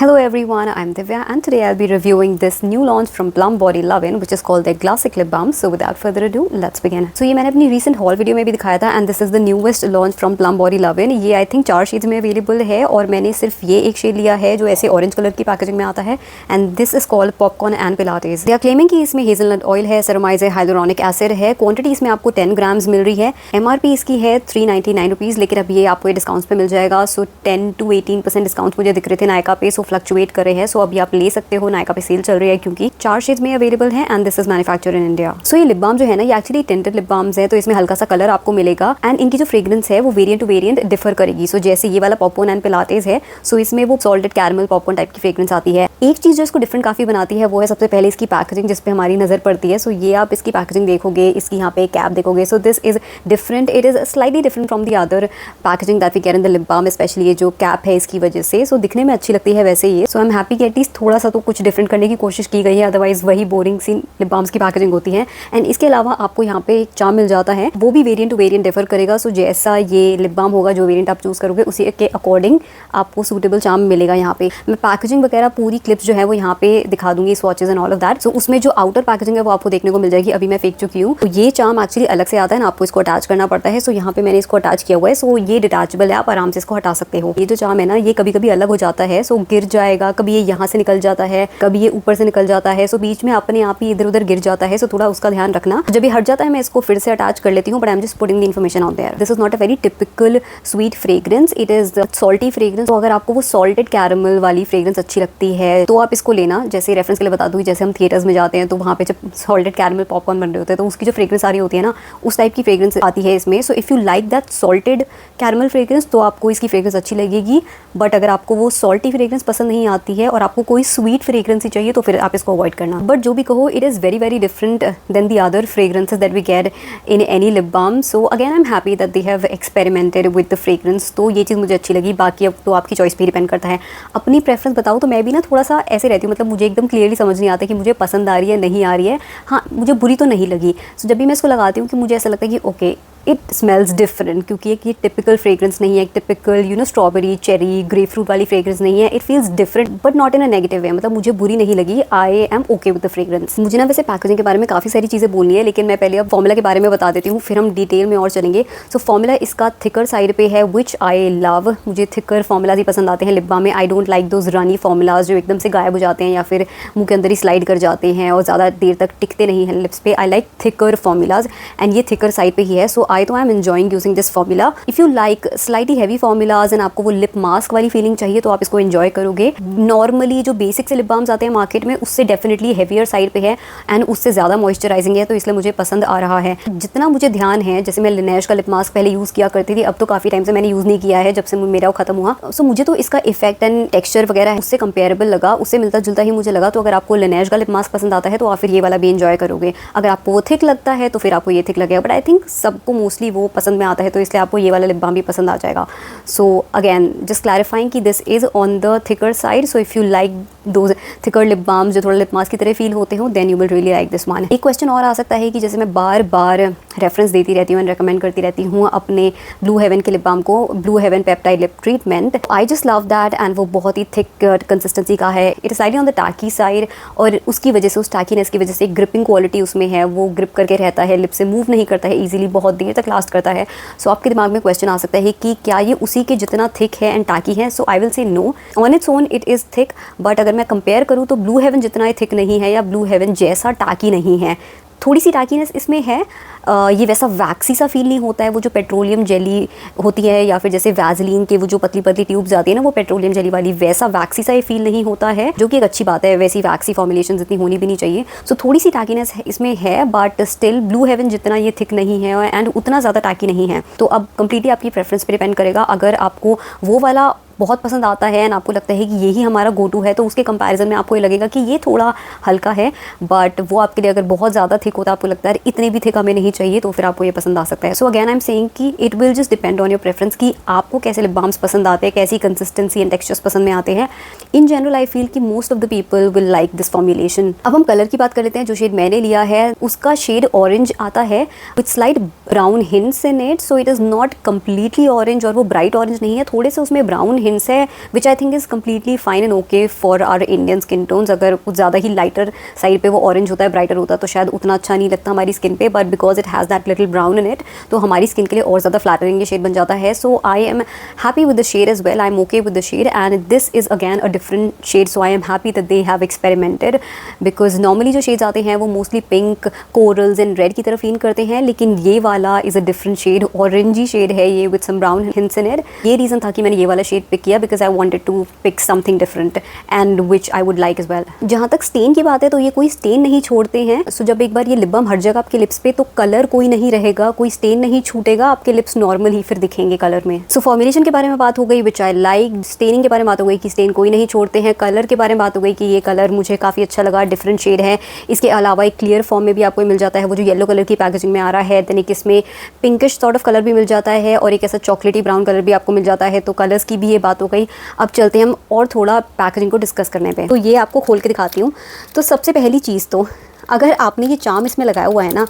Hello everyone, I'm Divya and today I'll be reviewing this new launch from Plum Body Lovin which is called their Classic Lip Balm. So without further ado, let's begin. So ये मैंने अपनी recent haul video में भी दिखाया था and this is the newest launch from Plum Body Lovin. ये I think 4 shades में available है और मैंने सिर्फ ये एक शेड लिया है जो ऐसे ऑरेंज कलर की पैकेजिंग में आता है and this is called Popcorn and Pilates. They are claiming कि इसमें हेज़लनट ऑयल है, सेरामाइड है, हाइलुरोनिक एसिड है. क्वांटिटी इसमें आपको 10 ग्राम्स मिल रही है. MRP इसकी है 399 रुपीज़ लेकिन अब ये आपको डिस्काउंट पे मिल जाएगा. सो 10 to 18% डिस्काउंट मुझे दिख रहे थे नायका पे, सो फ्लक्चुएट कर रहे हैं. सो अभी आप ले सकते हो, नायका पे सेल चल रही है क्योंकि 4 शेड्स में अवेलेबल है and this is manufactured in India. So ये लिप बाम जो है ना, ये एक्चुअली टिंटेड लिप बाम्स है तो इसमें हल्का सा कलर आपको मिलेगा एंड इनकी जो फ्रेग्रेंस है वो वेरिएंट टू वेरिएंट डिफर करेगी. सो जैसे ये वाला पॉपकॉर्न एंड पिलाटेस है, सो इसमें वो सॉल्टेड कैरमल पॉपकॉर्न टाइप की फ्रेग्रेंस आती है. एक चीज जो इसको डिफरेंट काफी बनाती है वो है सबसे पहले इसकी पैकेजिंग जिस पे हमारी नजर पड़ती है. सो ये आप इसकी पैकेजिंग देखोगे, इसकी यहाँ पे कैप देखोगे, so this is different. It is slightly different from the other packaging that we get in the lip balm, specially ये जो कैप है इसकी वजह से. सो दिखने में अच्छी लगती है वैसे ये. सो आई एम हैप्पी कि एटलीस्ट थोड़ा सा तो कुछ डिफरेंट करने की कोशिश की गई है, अदरवाइज वही बोरिंग सी लिप बाम्स की पैकेजिंग होती है. एंड इसके अलावा आपको यहाँ पे एक चार्म मिल जाता है, वो भी वेरिएंट टू वेरिएंट डिफर करेगा. सो जैसा ये लिप बाम होगा, जो वेरिएंट आप चूज करोगे उसी के अकॉर्डिंग आपको सूटेबल चार्म मिलेगा. यहाँ पे मैं पैकेजिंग वगैरह पूरी क्लिप्स जो है वो यहाँ पे दिखा दूंगी, swatches and all of that. So उसमें जो आउटर पैकेजिंग है वो आपको देखने को मिल जाएगी. अभी मैं फेंक चुकी हूँ. तो ये चार्म एक्चुअली अलग से आता है ना, आपको इसको अटैच करना पड़ता है. सो यहाँ पे मैंने इसको अटैच किया हुआ है. सो ये डिटैचेबल है, आप आराम से इसको हटा सकते हो. ये जो चार्म है ना, ये कभी कभी अलग हो जाता है, सो गिर जाएगा. कभी ये यहाँ से निकल जाता है, कभी ये ऊपर से निकल जाता है. सो बीच में अपने आप ही इधर उधर गिर जाता है. सो थोड़ा उसका ध्यान रखना. जब ये हट जाता है मैं इसको फिर से अटैच कर लेती हूँ, but I am just putting the information out there. This is not a very typical sweet fragrance, it is salty fragrance. तो अगर आपको वो सॉल्टेड कैरमल वाली फ्रेग्रेंस अच्छी लगती है तो आप इसको लेना. जैसे रेफरेंस के लिए बता दूँ, जैसे हम थिएटर्स में जाते हैं तो वहाँ पे जब सॉल्टेड कैरमल पॉपकॉर्न बन रहे होते हैं तो उसकी जो फ्रेग्रेंस आ रही होती है ना, उस टाइप की फ्रेग्रेंस आती है इसमें. सो if you like that salted caramel fragrance तो आपको इसकी फ्रेग्रेंस अच्छी लगेगी. बट अगर आपको वो सॉल्टी फ्रेग्रेंस पसंद नहीं आती है और आपको कोई स्वीट फ्रेग्रेंस ही चाहिए तो फिर आप इसको अवॉइड करना. बट जो भी कहो, it is very very different than the other fragrances that we get in any lip balm. So again I am happy that they have experimented with the fragrance. तो ये चीज़ मुझे अच्छी लगी. बाकी अब तो आपकी चॉइस पे डिपेंड करता है. अपनी प्रेफरेंस बताओ तो मैं भी ना थोड़ा सा ऐसे रहती हूँ, मतलब मुझे एकदम क्लियरली समझ नहीं आता कि मुझे पसंद आ रही है नहीं आ रही है. हाँ, मुझे बुरी तो नहीं लगी. सो जब भी मैं इसको लगाती हूँ कि मुझे ऐसा लगता है कि ओके इट स्मेल्स डिफरेंट, क्योंकि एक ये टिपिकल फ्रेग्रेंस नहीं है, एक typical strawberry cherry grep fruit वाली फ्रेग्रेंस नहीं है. It feels different but not in a negative way. मतलब मुझे बुरी नहीं लगी. आई am okay with the fragrance. मुझे ना वैसे पैकेजिंग के बारे में काफ़ी सारी चीज़ें बोलनी है, लेकिन मैं पहले अब फॉर्मूला के बारे में बता देती हूँ, फिर हम डिटेल में और चलेंगे. सो फॉर्मूला इसका थिकर साइड पे है, विच आई लव. मुझे थिकर फॉर्मूलाज ही पसंद आते हैं लिप बाम में. I don't like those runny formulas जो एकदम से गायब हो जाते हैं या फिर मुँह के अंदर ही स्लाइड कर जाते हैं और ज़्यादा देर तक टिकते नहीं हैं लिप्स पे. I like thicker formulas and ये थिकर साइड पे ही है. So I am enjoying using this formula. If you like slightly heavy formulas and आपको वो लिप मास्क वाली फीलिंग चाहिए तो आप इसको एंजॉय करोगे. नॉर्मली जो बेसिक से लिप बाम्स आते हैं मार्केट में उससे डेफिनेटली हेवियर साइड पे है एंड उससे ज़्यादा मॉइस्चराइजिंग है, तो इसलिए मुझे पसंद आ रहा है. जितना मुझे ध्यान है, जैसे मैं लिनेश का लिप मास्क पहले यूज़ किया करती थी, अब तो काफ़ी टाइम से मैंने यूज़ नहीं किया है जब से मेरा वो खत्म हुआ. सो मुझे तो इसका इफेक्ट एंड टेक्सचर वगैरह उससे कंपेरेबल लगा, उससे मिलता जुलता ही मुझे लगा. तो अगर आपको लिनेश का लिप मास्क पसंद आता है तो आप फिर ये वाला भी एंजॉय करोगे. अगर आपको वो थिक लगता है तो फिर आपको ये थिक लगेगा. बट आई थिंक सबको मोस्टली वो पसंद में आता है तो इसलिए आपको ये वाला लिप बाम भी पसंद आ जाएगा. सो अगेन जस्ट क्लैरिफाइंग कि this is on the thicker side. So if you like those thicker lip balm जो थोड़ा लिप मास्क की तरह फील होते हो, then you will really like this one. एक क्वेश्चन और आ सकता है कि जैसे मैं बार बार रेफरेंस देती रहती हूँ एंड रिकमेंड करती रहती हूँ अपने ब्लू हेवन के लिप बाम को, Blue Heaven peptide lip treatment. I just love that and वो बहुत ही थिक कंसिस्टेंसी का है. It is slightly on the tacky side और उसकी वजह से, उस टैकीनेस की वजह से ग्रिपिंग क्वालिटी उसमें है, वो ग्रिप करके रहता है, लिप से मूव नहीं करता है ईजिली, बहुत देर तक लास्ट करता है. सो आपके दिमाग में क्वेश्चन आ सकता है कि क्या ये उसी के जितना थिक है एंड टाकी है. So I will say no, on its own it is thick, but अगर मैं कंपेयर करूँ तो ब्लू हेवन जितना ही थिक नहीं है या ब्लू हेवन जैसा टाकी नहीं है. थोड़ी सी टाकीनेस इसमें है. ये वैसा वैक्सी सा फील नहीं होता है, वो जो पेट्रोलियम जेली होती है या फिर जैसे वैजलीन के वो जो पतली पतली ट्यूब्स आती है ना, वो पेट्रोलियम जेली वाली, वैसा वैक्सी सा ये फील नहीं होता है, जो कि एक अच्छी बात है. वैसी वैक्सी फॉर्मुलेशन इतनी होनी भी नहीं चाहिए. सो थोड़ी सी टाकीनेस इसमें है, बट स्टिल ब्लू हेवन जितना ये थिक नहीं है एंड उतना ज़्यादा टाकी नहीं है. तो अब कंप्लीटली आपकी प्रेफरेंस पे डिपेंड करेगा. अगर आपको वो वाला बहुत पसंद आता है एंड आपको लगता है कि यही हमारा गो टू है तो उसके कंपैरिजन में आपको ये लगेगा कि ये थोड़ा हल्का है, बट वो आपके लिए अगर बहुत ज़्यादा थिक होता है, आपको लगता है इतने भी थिक हमें नहीं चाहिए, तो फिर आपको ये पसंद आ सकता है. So again I am saying कि it will just depend on your preference कि आपको कैसे लिप बाम्स पसंद आते हैं, कैसी कंसिस्टेंसी एंड टेक्सचर्स पसंद में आते हैं. इन जनरल आई फील कि most of the people will like this formulation. अब हम कलर की बात कर लेते हैं. जो शेड मैंने लिया है उसका शेड ऑरेंज आता है with slight brown hints in it. So it is not completely orange और वो ब्राइट ऑरेंज नहीं है, थोड़े से उसमें ब्राउन हिंट्स है which I think is completely fine and okay for our Indian skin tones. अगर कुछ ज़्यादा ही लाइटर साइड पे वो ऑरेंज होता है, ब्राइटर होता है, तो शायद उतना अच्छा नहीं लगता हमारी स्किन पे, but because it has that little brown in it तो हमारी स्किन के लिए और ज़्यादा फ्लैटरिंग ये शेड बन जाता है। So I am happy with the shade as well, I am okay with the shade and this is again a different shade. So I am happy that they have experimented, because normally जो shades आते हैं वो mostly pink, corals and red की तरफ lean करते हैं, लेकिन ये वाला is a different shade, orangey shade है ये with some brown hints in it. ये रीज़न था कि मैंने ये वाला शेड पिक किया because I wanted to pick something different and which I would like as well. जहाँ तक स्टेन की बात है तो ये कोई स्टेन नहीं छोड़ते हैं। सो जब एक बार ये लिप बाम हट जाएगा आपके लिप्स पे तो कलर कोई नहीं रहेगा, कोई स्टेन नहीं छूटेगा, आपके लिप्स नॉर्मल ही फिर दिखेंगे कलर में। सो फॉर्मुलेशन के बारे में बात हो गई विच आई लाइक, स्टेनिंग के बारे में बात हो गई कि स्टेन कोई नहीं छोड़ते हैं, कलर के बारे में बात हो गई कि ये कलर मुझे काफ़ी अच्छा लगा, डिफरेंट शेड है। इसके अलावा एक क्लियर फॉर्म में भी आपको मिल जाता है, वो जो येलो कलर की पैकेजिंग में आ रहा है, देन एक इसमें पिंकिश सॉर्ट ऑफ कलर भी मिल जाता है और एक ऐसा चॉकलेटी ब्राउन कलर भी आपको मिल जाता है। तो कलर्स की भी ये बात हो गई। अब चलते हैं हम और थोड़ा पैकेजिंग को डिस्कस करने पे। तो ये आपको खोल के दिखाती हूँ। तो सबसे पहली चीज़ तो अगर आपने ये चार्म इसमें लगाया हुआ है ना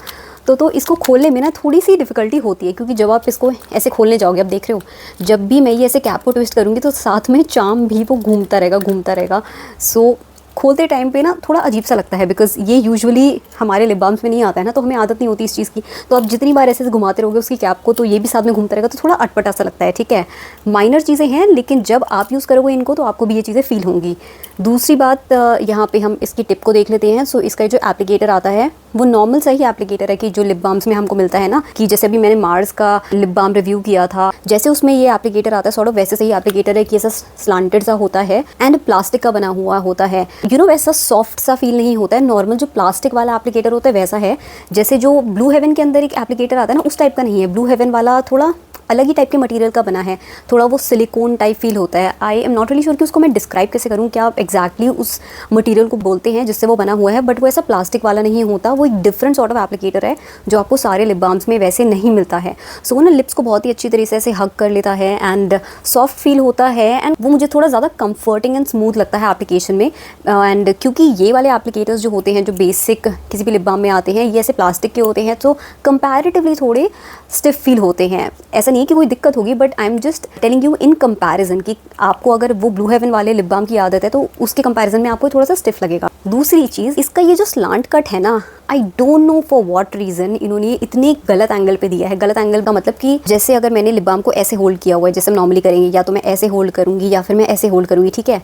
तो इसको खोलने में ना थोड़ी सी डिफ़िकल्टी होती है, क्योंकि जब आप इसको ऐसे खोलने जाओगे, आप देख रहे हो जब भी मैं ये ऐसे कैप को ट्विस्ट करूँगी तो साथ में चार्म भी वो घूमता रहेगा। सो खोलते टाइम पे ना थोड़ा अजीब सा लगता है, बिकॉज ये यूजुअली हमारे लिप बाम्स में नहीं आता है ना, तो हमें आदत नहीं होती इस चीज़ की। तो आप जितनी बार ऐसे घुमाते रहोगे उसकी कैप को तो ये भी साथ में घूमता रहेगा, तो थोड़ा अटपटा सा लगता है। ठीक है, माइनर चीज़ें हैं, लेकिन जब आप यूज़ करोगे इनको तो आपको भी ये चीज़ें फील होंगी। दूसरी बात, यहाँ पे हम इसकी टिप को देख लेते हैं। सो इसका जो एप्लीकेटर आता है वो नॉर्मल सा ही एप्लीकेटर है कि जो लिप बाम्स में हमको मिलता है ना, कि जैसे अभी मैंने मार्स का लिप बाम रिव्यू किया था, जैसे उसमें ये एप्लीकेटर आता है सॉर्ट ऑफ वैसे से ही एप्लीकेटर है कि ऐसा स्लांटेड सा होता है एंड प्लास्टिक का बना हुआ होता है। वैसा सॉफ्ट सा फील नहीं होता है। नॉर्मल जो प्लास्टिक वाला एप्लीकेटर होता है वैसा है, जैसे जो ब्लू हेवन के अंदर एक एप्लीकेटर आता है ना उस टाइप का नहीं है। ब्लू हेवन वाला थोड़ा अलग ही टाइप के मटेरियल का बना है, थोड़ा वो सिलिकॉन टाइप फील होता है। I am not really sure कि उसको मैं डिस्क्राइब कैसे करूँ, क्या एग्जैक्टली उस मटेरियल को बोलते हैं जिससे वो बना हुआ है, बट वो ऐसा प्लास्टिक वाला नहीं होता, वो एक डिफरेंट सॉर्ट ऑफ एप्लीकेटर है जो आपको सारे लिप बाम्स में वैसे नहीं मिलता है। सो वो ना लिप्स को बहुत ही अच्छी तरीके से हग कर लेता है एंड सॉफ्ट फील होता है एंड वो मुझे थोड़ा ज़्यादा कंफर्टिंग एंड स्मूथ लगता है एप्लीकेशन में। एंड क्योंकि ये वाले एप्लीकेटर्स जो होते हैं जो बेसिक किसी भी लिप बाम में आते हैं ये ऐसे प्लास्टिक के होते हैं, तो कंपैरेटिवली थोड़े स्टिफ फील होते हैं। ऐसा नहीं है कि कोई दिक्कत होगी, but I am just telling you in comparison कि आपको अगर वो ब्लू हेवन वाले लिप बाम की आदत है तो उसके कंपैरिजन में आपको थोड़ा सा स्टिफ लगेगा। दूसरी चीज़, इसका ये जो स्लांट कट है ना, I don't know for what reason इन्होंने इतने गलत एंगल पे दिया है। गलत एंगल का मतलब कि जैसे अगर मैंने लिप बाम को ऐसे होल्ड किया हुआ है जैसे हम नॉर्मली करेंगे, या तो मैं ऐसे होल्ड करूँगी या फिर मैं ऐसे होल्ड करूँगी, ठीक है।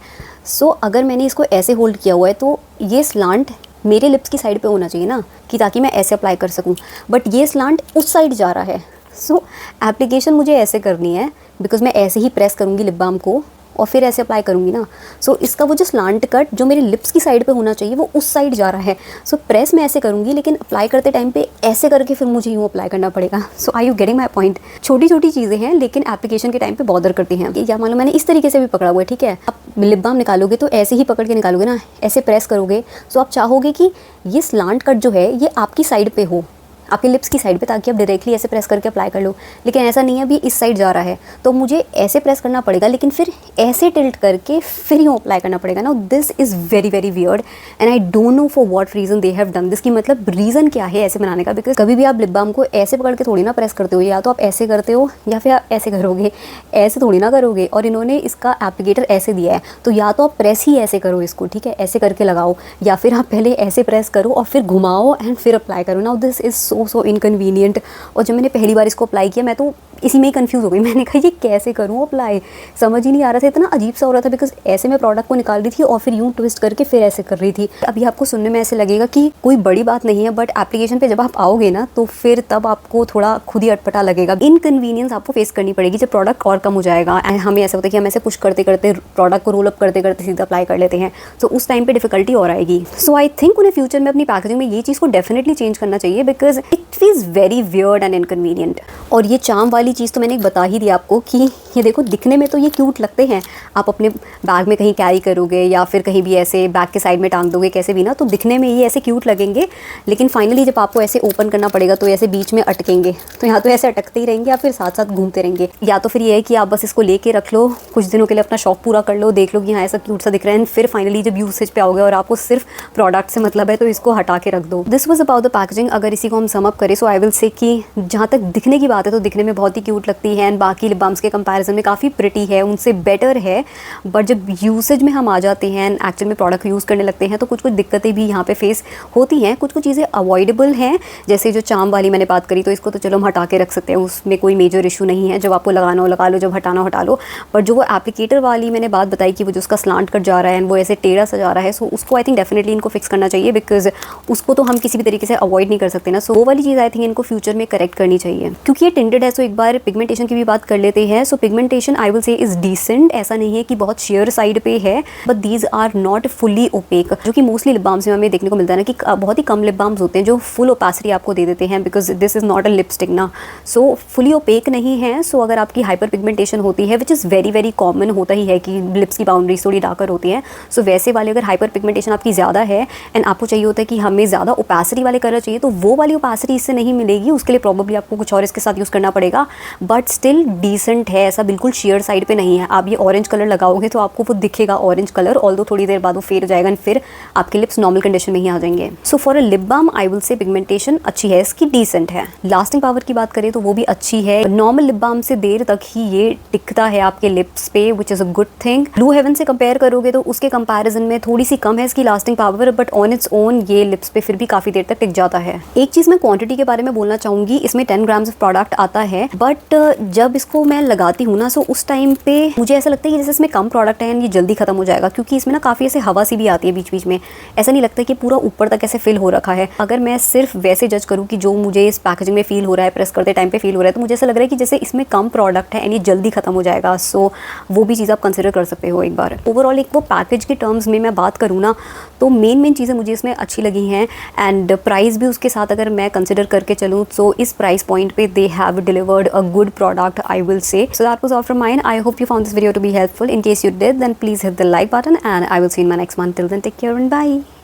सो अगर मैंने इसको ऐसे होल्ड किया हुआ है तो ये स्लांट मेरे लिप्स की साइड पे होना चाहिए ना, कि ताकि मैं ऐसे अप्लाई कर सकूँ, बट ये स्लांट उस साइड जा रहा है। सो एप्लीकेशन मुझे ऐसे करनी है बिकॉज मैं ऐसे ही प्रेस करूँगी लिप बाम को और फिर ऐसे अप्लाई करूँगी ना। सो इसका वो जो स्लांट कट जो मेरे लिप्स की साइड पे होना चाहिए वो उस साइड जा रहा है। सो प्रेस मैं ऐसे करूँगी, लेकिन अप्लाई करते टाइम पे ऐसे करके फिर मुझे यूँ अप्लाई करना पड़ेगा। So are you getting my point? छोटी छोटी चीज़ें हैं लेकिन एप्लीकेशन के टाइम पे बॉदर करती हैं। या मान लो मैंने इस तरीके से भी पकड़ा हुआ है, ठीक है, आप लिप बाम निकालोगे तो ऐसे ही पकड़ के निकालोगे ना, ऐसे प्रेस करोगे। सो आप चाहोगे कि ये स्लांट कट जो है ये आपकी साइड पे हो, आपके लिप्स की साइड पे, ताकि आप डायरेक्टली ऐसे प्रेस करके अप्लाई कर लो, लेकिन ऐसा नहीं है, अभी इस साइड जा रहा है तो मुझे ऐसे प्रेस करना पड़ेगा, लेकिन फिर ऐसे टिल्ट करके फिर यूँ अप्लाई करना पड़ेगा ना। This is very very weird and I don't know for what reason they have done this, की मतलब रीज़न क्या है ऐसे बनाने का। बिकॉज कभी भी आप लिप बाम को ऐसे पकड़ के थोड़ी ना प्रेस करते हो, या तो आप ऐसे करते हो या फिर आप ऐसे करोगे, ऐसे थोड़ी ना करोगे। और इन्होंने इसका एप्लीकेटर ऐसे दिया है तो या तो आप प्रेस ही ऐसे करो इसको, ठीक है, ऐसे करके लगाओ, या फिर आप पहले ऐसे प्रेस करो और फिर घुमाओ एंड फिर अप्लाई करो। Now this is so inconvenient. और जब मैंने पहली बार इसको अप्लाई किया मैं तो इसी में ही कंफ्यूज हो गई। मैंने कहा ये कैसे करूँ अप्लाई, समझ ही नहीं आ रहा था, इतना अजीब सा हो रहा था। बिकॉज ऐसे मैं प्रोडक्ट को निकाल रही थी और फिर यूँ ट्विस्ट करके फिर ऐसे कर रही थी। अभी आपको सुनने में ऐसे लगेगा कि कोई बड़ी बात नहीं है, बट एप्लीकेशन पे जब आप आओगे ना तो फिर तब आपको थोड़ा खुद ही अटपटा लगेगा। इनकन्वीनियंस आपको फेस करनी पड़ेगी जब प्रोडक्ट और कम हो जाएगा। हमें ऐसा होता है कि हम ऐसे पुश करते करते प्रोडक्ट को रोल अप करते करते सीधा अप्लाई कर लेते हैं, तो उस टाइम पे डिफिकल्टी और आएगी। सो आई थिंक उन्हें फ्यूचर में अपनी पैकेजिंग में ये चीज़ को डेफिनेटली चेंज करना चाहिए, because it feels very weird and inconvenient. और ये चार्म वाली चीज़ तो मैंने बता ही दिया आपको कि ये देखो दिखने में तो ये क्यूट लगते हैं, आप अपने बैग में कहीं कैरी करोगे या फिर कहीं भी ऐसे बैग के साइड में टांग दोगे कैसे भी ना, तो दिखने में ये ऐसे क्यूट लगेंगे। लेकिन फाइनली जब आपको ऐसे ओपन करना पड़ेगा तो ऐसे बीच में अटकेंगे, तो यहाँ तो ऐसे अटकते ही रहेंगे या फिर साथ साथ घूमते रहेंगे। या तो फिर ये है कि आप बस इसको लेके रख लो, कुछ दिनों के लिए अपना शौक पूरा कर लो, देख लो कि हाँ ऐसा क्यूट सा दिख रहा है, फिर फाइनली जब यूसेज पे आओगे और आपको सिर्फ प्रोडक्ट से मतलब है तो इसको हटा के रख दो। This was about the packaging. अगर इसी को हम सम अप करें, सो आई विल से कि जहाँ तक दिखने की बात है तो दिखने में बहुत ही क्यूट लगती है एंड बाकी लिप बाम्स के कंपैरिजन में काफ़ी प्रिटी है, उनसे बेटर है। बट जब यूसेज में हम आ जाते हैं एंड एक्चुअल में प्रोडक्ट यूज़ करने लगते हैं तो कुछ कुछ दिक्कतें भी यहाँ पे फेस होती हैं। कुछ कुछ चीज़ें अवॉइडेबल हैं, जैसे जो चार्म वाली मैंने बात करी तो इसको तो चलो हम हटा के रख सकते हैं, उसमें कोई मेजर इशू नहीं है। जब आपको लगाना हो लगा लो, जब हटाना हटा लो। बट जो वो एप्लीकेटर वाली मैंने बात बताई कि वो जो उसका स्लांट कट जा रहा है वो ऐसे टेढ़ा सा जा रहा है, सो उसको आई थिंक डेफिनेटली इनको फिक्स करना चाहिए, बिकॉज उसको तो हम किसी भी तरीके से अवॉइड नहीं कर सकते ना। सो वो वाली चीज़ आई थिंक इनको फ्यूचर में करेक्ट करनी चाहिए। क्योंकि ये टिंटेड है, सो एक बार पिगमेंटेशन की भी बात कर लेते हैं। So pigmentation I will say is decent, ऐसा नहीं है कि बहुत शेयर साइड पे है, but these are not fully opaque, जो कि मोस्टली लिप बाम्स में हमें देखने को मिलता है ना कि बहुत ही कम लिप बाम्स होते हैं जो फुल ओपेसिटी आपको दे देते हैं, because this is not a lipstick ना। सो फुली ओपेक नहीं है। सो अगर आपकी हाइपर पिगमेंटेशन होती है, which is very very common, होता ही है कि लिप्स की बाउंड्रीज थोड़ी डार्कर होती हैं। सो वैसे वाले अगर हाइपर पिगमेंटेशन आपकी ज़्यादा है एंड आपको चाहिए होता है कि हमें ज़्यादा ओपेसिटी वाले कलर चाहिए, तो वो वाली ओपेसिटी इससे नहीं मिलेगी। उसके लिए प्रॉब्लली आपको कुछ और इसके साथ यूज़ करना पड़ेगा, बट स्टिल डिसेंट है, ऐसा बिल्कुल शेयर साइड पे नहीं है। आप ये ऑरेंज कलर लगाओगे तो आपको वो दिखेगा ऑरेंज कलर, ऑल्दो थोड़ी देर बाद वो फेड हो जाएगा एंड फिर आपके लिप्स नॉर्मल कंडीशन में ही आ जाएंगे। So for a lip balm I will say pigmentation अच्छी है इसकी, डिसेंट है। लास्टिंग पावर की बात करें तो वो भी अच्छी है। नॉर्मल लिप बाम से देर तक ही ये टिकता है आपके लिप्स पे, which is a good thing. Blue Heaven से कंपेयर करोगे तो उसके कंपैरिजन में थोड़ी सी कम है इसकी lasting power, but on its own ये लिप्स पे फिर भी काफ़ी देर तक टिक जाता है। एक चीज़ मैं क्वांटिटी के बारे में बोलना चाहूँगी, इसमें 10 ग्राम्स ऑफ प्रोडक्ट आता है, बट जब इसको मैं लगाती हूँ ना, सो उस टाइम पे मुझे ऐसा लगता है कि जैसे इसमें कम प्रोडक्ट है एंड ये जल्दी खत्म हो जाएगा, क्योंकि इसमें ना काफ़ी ऐसे हवा सी भी आती है बीच बीच में। ऐसा नहीं लगता कि पूरा ऊपर तक ऐसे फिल हो रखा है। अगर मैं सिर्फ वैसे जज करूँ कि जो मुझे इस पैकेजिंग में फील हो रहा है, प्रेस करते टाइम पे फील हो रहा है, तो मुझे ऐसा लग रहा है कि जैसे इसमें कम प्रोडक्ट है एंड ये जल्दी खत्म हो जाएगा। सो वो भी चीज़ आप कंसिडर कर सकते हो एक बार। ओवरऑल एक वो पैकेज के टर्म्स में मैं बात करूँ ना, तो मेन चीज़ें मुझे इसमें अच्छी लगी हैं एंड प्राइस भी उसके साथ अगर मैं कंसिडर करके चलूँ, सो इस प्राइस पॉइंट पे they have delivered a good product I will say. So that was all from mine. I hope you found this video to be helpful. In case you did, then please hit the like button and I will see you in my next one. Till then, take care and bye.